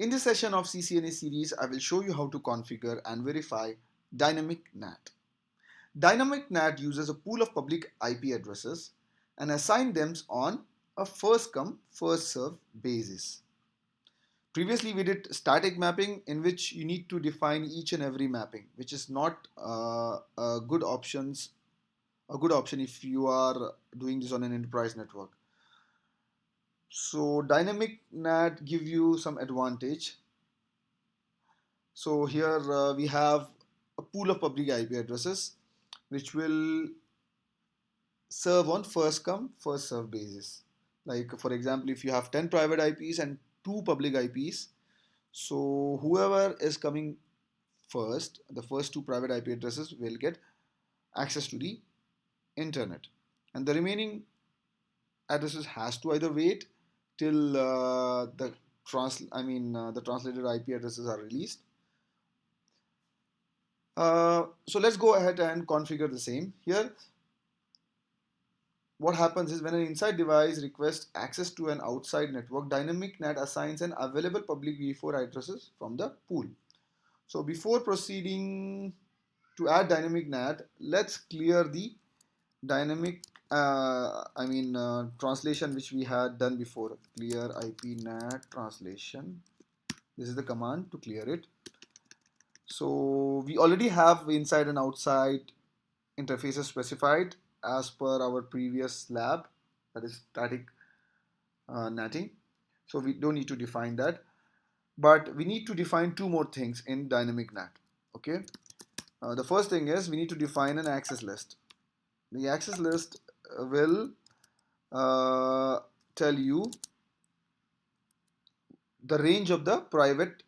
In this session of CCNA series, I will show you how to configure and verify Dynamic NAT. Dynamic NAT uses a pool of public IP addresses and assign them on a first come, first serve basis. Previously, we did static mapping in which you need to define each and every mapping, which is not a good option if you are doing this on an enterprise network. So Dynamic NAT give you some advantage. So here we have a pool of public IP addresses which will serve on first come first serve basis. Like for example, if you have 10 private IPs and 2 public IPs, so whoever is coming first, the first 2 private IP addresses will get access to the internet, and the remaining addresses has to either wait till the translated IP addresses are released. So let's go ahead and configure the same. Here what happens is when an inside device requests access to an outside network, Dynamic NAT assigns an available public V4 addresses from the pool. So before proceeding to add Dynamic NAT, let's clear the dynamic translation which we had done before. Clear IP NAT translation. This is the command to clear it. So we already have inside and outside interfaces specified as per our previous lab, that is static natting. So we don't need to define that, but we need to define 2 more things in dynamic NAT. Okay, the first thing is we need to define an access list. The access list will tell you the range of the private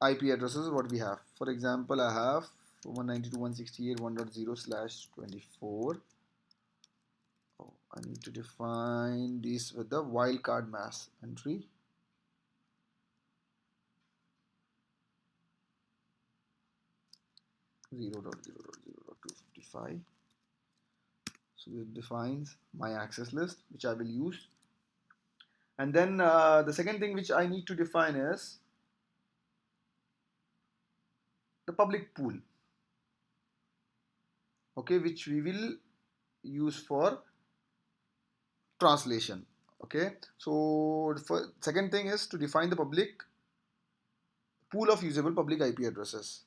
IP addresses what we have. For example, I have 192.168.1.0/24. I need to define this with the wildcard mask entry. Zero dot 0.0.0.255. So it defines my access list which I will use. And then the second thing which I need to define is the public pool, okay, which we will use for translation. Okay, so the second thing is to define the public pool of usable public IP addresses,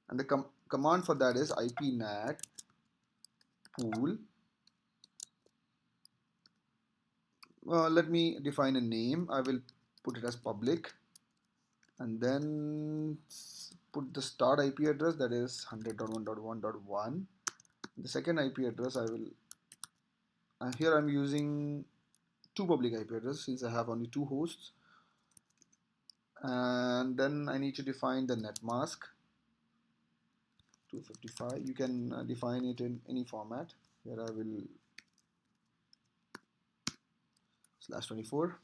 and the command for that is ipnat pool. Let me define a name. I will put it as public, and then put the start IP address, that is 100.1.1.1. The second IP address I will, here I'm using 2 public IP addresses since I have only 2 hosts. And then I need to define the net mask 255. You can define it in any format. Here I will /24.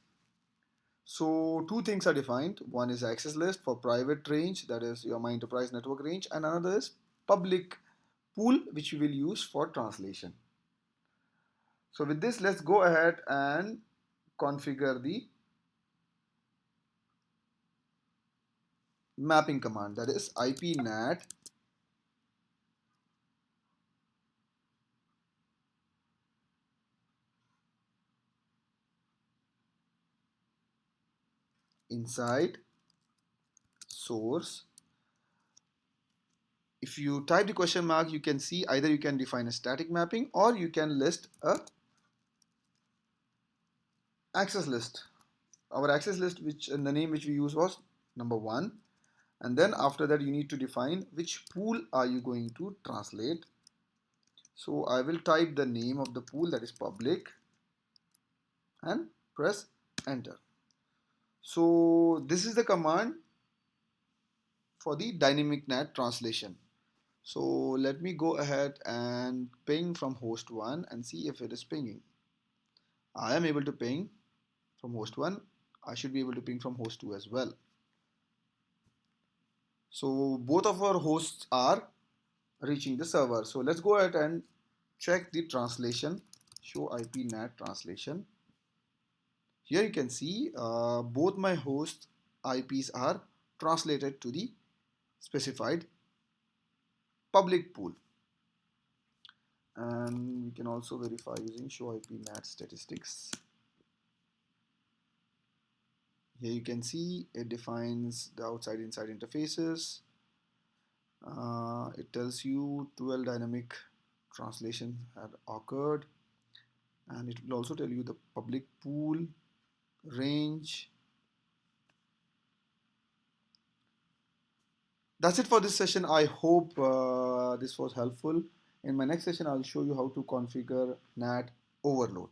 So 2 things are defined. One is access list for private range, that is my enterprise network range, and another is public pool which we will use for translation. So with this, let's go ahead and configure the mapping command, that is ipnat inside source. If you type the question mark, you can see either you can define a static mapping or you can list a access list. Our access list, which the name which we use was number 1, and then after that you need to define which pool are you going to translate. So I will type the name of the pool, that is public, and press enter. So this is the command for the dynamic NAT translation. So let me go ahead and ping from host 1 and see if it is pinging. I am able to ping from host 1. I should be able to ping from host 2 as well. So both of our hosts are reaching the server. So let's go ahead and check the translation. Show IP NAT translation. Here you can see both my host IPs are translated to the specified public pool. And we can also verify using show IP NAT statistics. Here you can see it defines the outside inside interfaces. It tells you 12 dynamic translations had occurred, and it will also tell you the public pool range. That's it for this session. I hope this was helpful. In my next session, I'll show you how to configure NAT overload.